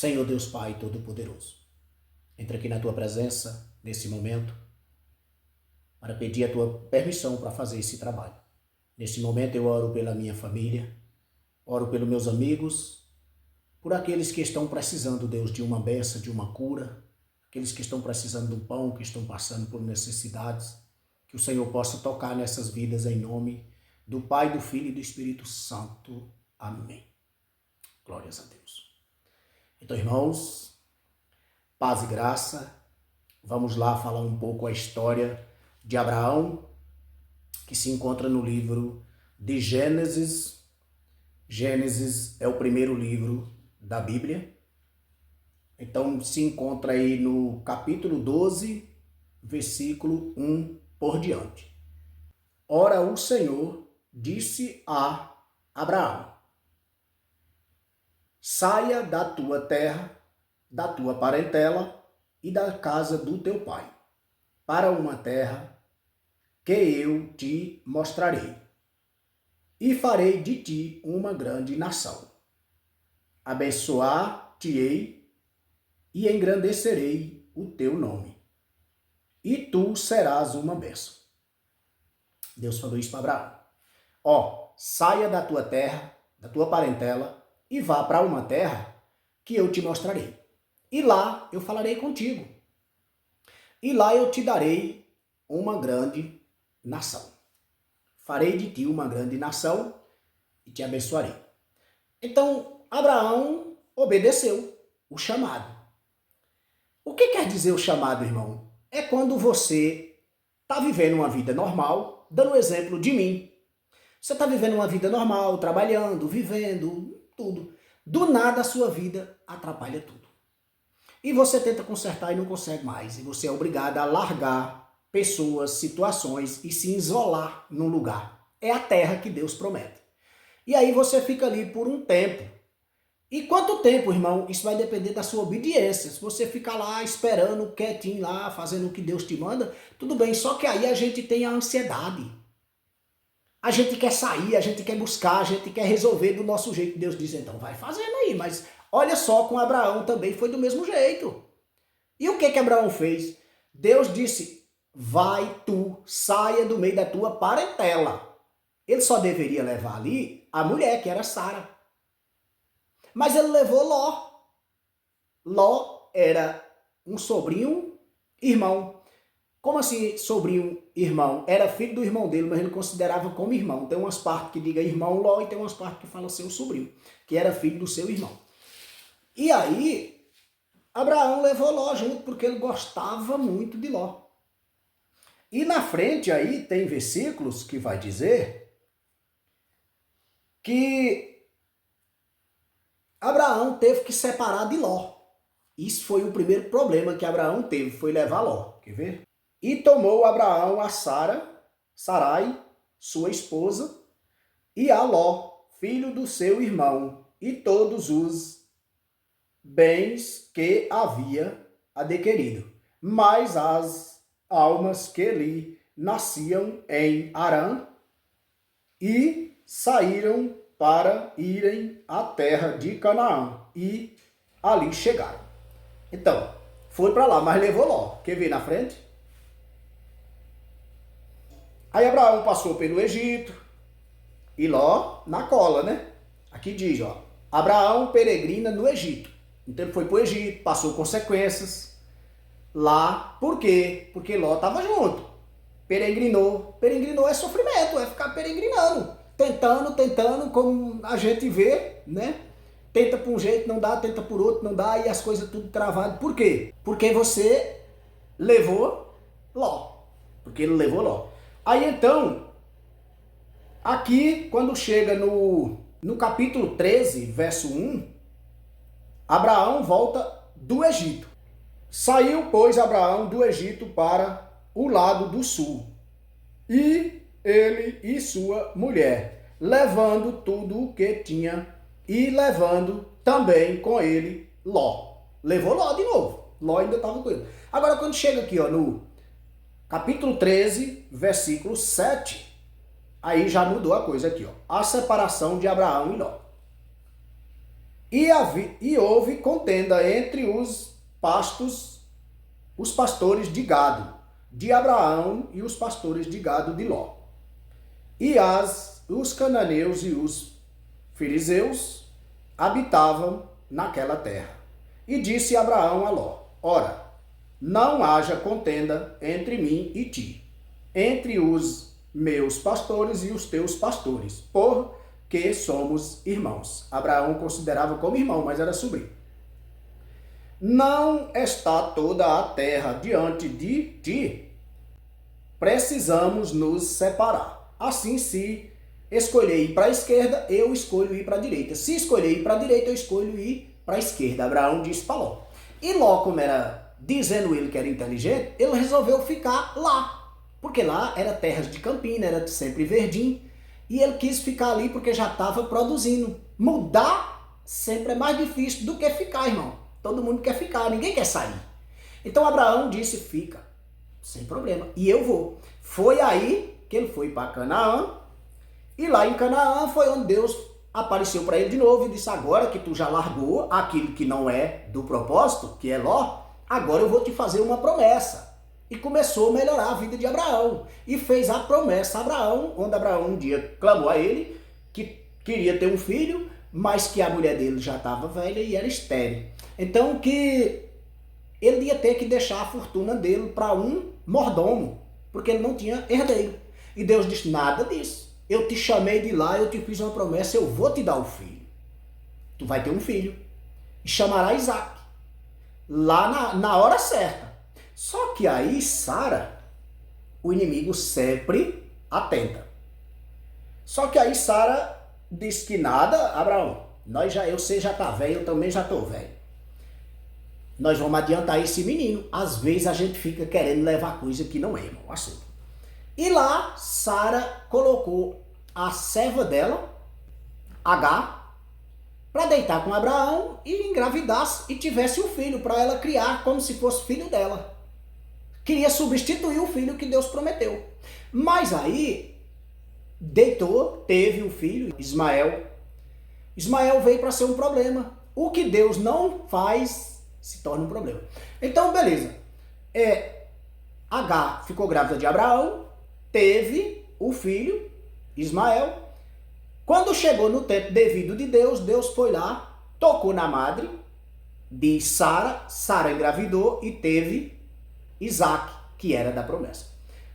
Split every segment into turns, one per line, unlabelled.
Senhor Deus Pai Todo-Poderoso, entro aqui na Tua presença, nesse momento, para pedir a Tua permissão para fazer esse trabalho. Nesse momento eu oro pela minha família, oro pelos meus amigos, por aqueles que estão precisando, Deus, de uma bênção, de uma cura, aqueles que estão precisando de um pão, que estão passando por necessidades, que o Senhor possa tocar nessas vidas em nome do Pai, do Filho e do Espírito Santo. Amém. Glórias a Deus. Então, irmãos, paz e graça, vamos lá falar um pouco a história de Abraão, que se encontra no livro de Gênesis. Gênesis é o primeiro livro da Bíblia. Então, se encontra aí no capítulo 12, versículo 1 por diante. Ora, o Senhor disse a Abraão: saia da tua terra, da tua parentela e da casa do teu pai, para uma terra que eu te mostrarei, e farei de ti uma grande nação. Abençoar-te-ei e engrandecerei o teu nome, e tu serás uma bênção. Deus falou isso para Abraão. Saia da tua terra, da tua parentela, e vá para uma terra que eu te mostrarei. E lá eu falarei contigo. E lá eu te darei uma grande nação. Farei de ti uma grande nação e te abençoarei. Então, Abraão obedeceu o chamado. O que quer dizer o chamado, irmão? É quando você está vivendo uma vida normal, dando o exemplo de mim. Você está vivendo uma vida normal, trabalhando, vivendo, tudo. Do nada a sua vida atrapalha tudo. E você tenta consertar e não consegue mais. E você é obrigado a largar pessoas, situações e se isolar num lugar. É a terra que Deus promete. E aí você fica ali por um tempo. E quanto tempo, irmão? Isso vai depender da sua obediência. Se você ficar lá esperando, quietinho lá, fazendo o que Deus te manda, tudo bem. Só que aí a gente tem a ansiedade. A gente quer sair, a gente quer buscar, a gente quer resolver do nosso jeito. Deus diz, então vai fazendo aí. Mas olha só, com Abraão também foi do mesmo jeito. E o que Abraão fez? Deus disse, vai tu, saia do meio da tua parentela. Ele só deveria levar ali a mulher, que era Sara. Mas ele levou Ló. Ló era um sobrinho, irmão. Como assim sobrinho, irmão? Era filho do irmão dele, mas ele considerava como irmão. Tem umas partes que diga irmão Ló e tem umas partes que fala seu sobrinho, que era filho do seu irmão. E aí, Abraão levou Ló junto porque ele gostava muito de Ló. E na frente aí tem versículos que vai dizer que Abraão teve que separar de Ló. Isso foi o primeiro problema que Abraão teve, foi levar Ló. Quer ver? E tomou Abraão a Sarai, sua esposa, e a Ló, filho do seu irmão, e todos os bens que havia adquirido, mas as almas que lhe nasciam em Harã, e saíram para irem à terra de Canaã, e ali chegaram. Então, foi para lá, mas levou Ló. Quer ver na frente? Aí Abraão passou pelo Egito e Ló na cola, né? Aqui diz, Abraão peregrina no Egito. Então ele foi para o Egito, passou consequências lá. Por quê? Porque Ló estava junto. Peregrinou. Peregrinou é sofrimento, é ficar peregrinando. Tentando, como a gente vê, né? Tenta por um jeito, não dá, tenta por outro, não dá, e as coisas tudo travadas. Por quê? Porque você levou Ló. Porque ele levou Ló. Aí então, aqui quando chega no capítulo 13, verso 1, Abraão volta do Egito. Saiu, pois, Abraão do Egito para o lado do sul, e ele e sua mulher, levando tudo o que tinha, e levando também com ele Ló. Levou Ló de novo. Ló ainda estava com ele. Agora quando chega aqui no capítulo 13, versículo 7, aí já mudou a coisa aqui. A separação de Abraão e Ló. E houve contenda entre os pastores de gado de Abraão e os pastores de gado de Ló. E os cananeus e os filisteus habitavam naquela terra. E disse Abraão a Ló: ora, não haja contenda entre mim e ti, entre os meus pastores e os teus pastores, porque somos irmãos. Abraão considerava como irmão, mas era sobrinho. Não está toda a terra diante de ti, precisamos nos separar. Assim, se escolher ir para a esquerda, eu escolho ir para a direita. Se escolher ir para a direita, eu escolho ir para a esquerda. Abraão disse para Ló. E Ló, como era, dizendo ele que era inteligente, ele resolveu ficar lá. Porque lá era terras de campina, era sempre verdinho. E ele quis ficar ali porque já estava produzindo. Mudar sempre é mais difícil do que ficar, irmão. Todo mundo quer ficar, ninguém quer sair. Então Abraão disse, fica, sem problema, e eu vou. Foi aí que ele foi para Canaã, e lá em Canaã foi onde Deus apareceu para ele de novo e disse, agora que tu já largou aquilo que não é do propósito, que é Ló, agora eu vou te fazer uma promessa. E começou a melhorar a vida de Abraão, e fez a promessa a Abraão, onde Abraão um dia clamou a ele, que queria ter um filho, mas que a mulher dele já estava velha e era estéril. Então que ele ia ter que deixar a fortuna dele para um mordomo, porque ele não tinha herdeiro. E Deus disse, nada disso. Eu te chamei de lá, eu te fiz uma promessa, eu vou te dar o filho. Tu vai ter um filho. E chamará Isaac. Lá na hora certa. Só que aí Sara, o inimigo sempre atenta. Só que aí Sara disse que nada, Abraão, você já tá velho, eu também já tô velho. Nós vamos adiantar esse menino. Às vezes a gente fica querendo levar coisa que não é, irmão, o assunto. E lá, Sara colocou a serva dela, Agar, para deitar com Abraão e engravidasse e tivesse um filho para ela criar como se fosse filho dela. Queria substituir o filho que Deus prometeu. Mas aí, deitou, teve um filho, Ismael. Ismael veio para ser um problema. O que Deus não faz se torna um problema. Então, beleza. Agar ficou grávida de Abraão, teve o filho, Ismael. Quando chegou no tempo devido de Deus, Deus foi lá, tocou na madre de Sara, Sara engravidou e teve Isaac, que era da promessa.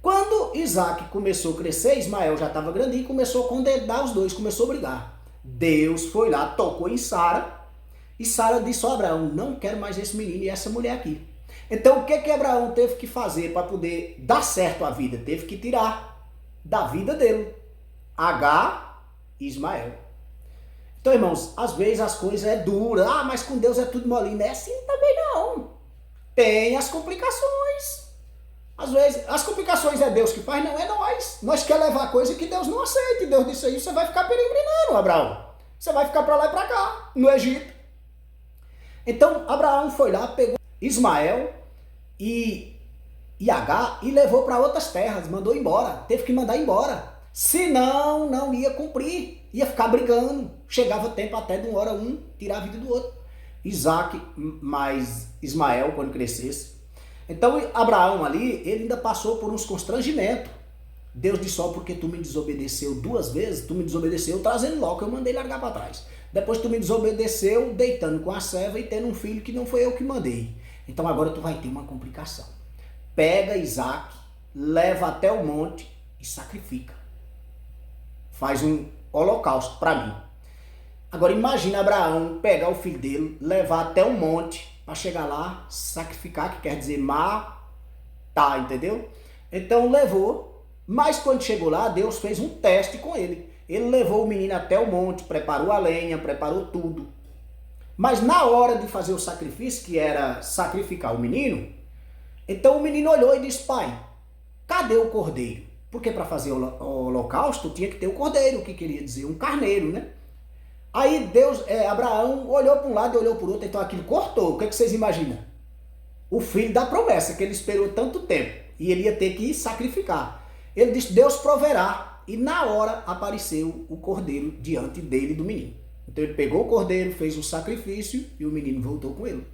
Quando Isaac começou a crescer, Ismael já estava grandinho e começou a condenar os dois, começou a brigar. Deus foi lá, tocou em Sara, e Sara disse, Abraão, não quero mais esse menino e essa mulher aqui. Então o que Abraão teve que fazer para poder dar certo a vida? Teve que tirar da vida dele Agar e Ismael. Então, irmãos, às vezes as coisas é duras. Mas com Deus é tudo molinho. Não é assim também não. Tem as complicações. Às vezes, as complicações é Deus que faz, não é nós. Nós quer levar coisa que Deus não aceita. E Deus disse aí, você vai ficar peregrinando, Abraão. Você vai ficar para lá e para cá, no Egito. Então, Abraão foi lá, pegou Ismael e Agar e levou para outras terras, mandou embora, teve que mandar embora. Senão, não ia cumprir, ia ficar brigando. Chegava tempo até de uma hora um tirar a vida do outro. Isaac mais Ismael, quando crescesse. Então, Abraão ali, ele ainda passou por uns constrangimentos. Deus disse, só porque tu me desobedeceu 2 vezes, tu me desobedeceu trazendo Ló, que eu mandei largar para trás. Depois tu me desobedeceu deitando com a serva e tendo um filho que não foi eu que mandei. Então agora tu vai ter uma complicação. Pega Isaac, leva até o monte e sacrifica. Faz um holocausto para mim. Agora imagina Abraão pegar o filho dele, levar até o monte para chegar lá, sacrificar, que quer dizer matar, entendeu? Então levou, mas quando chegou lá, Deus fez um teste com ele. Ele levou o menino até o monte, preparou a lenha, preparou tudo. Mas na hora de fazer o sacrifício, que era sacrificar o menino, então o menino olhou e disse, pai, cadê o cordeiro? Porque para fazer o holocausto tinha que ter o cordeiro, que queria dizer um carneiro, né? Aí Abraão olhou para um lado e olhou para o outro, então aquilo cortou. O que vocês imaginam? O filho da promessa, que ele esperou tanto tempo, e ele ia ter que sacrificar. Ele disse, Deus proverá. E na hora apareceu o cordeiro diante dele, do menino. Então ele pegou o cordeiro, fez o sacrifício e o menino voltou com ele.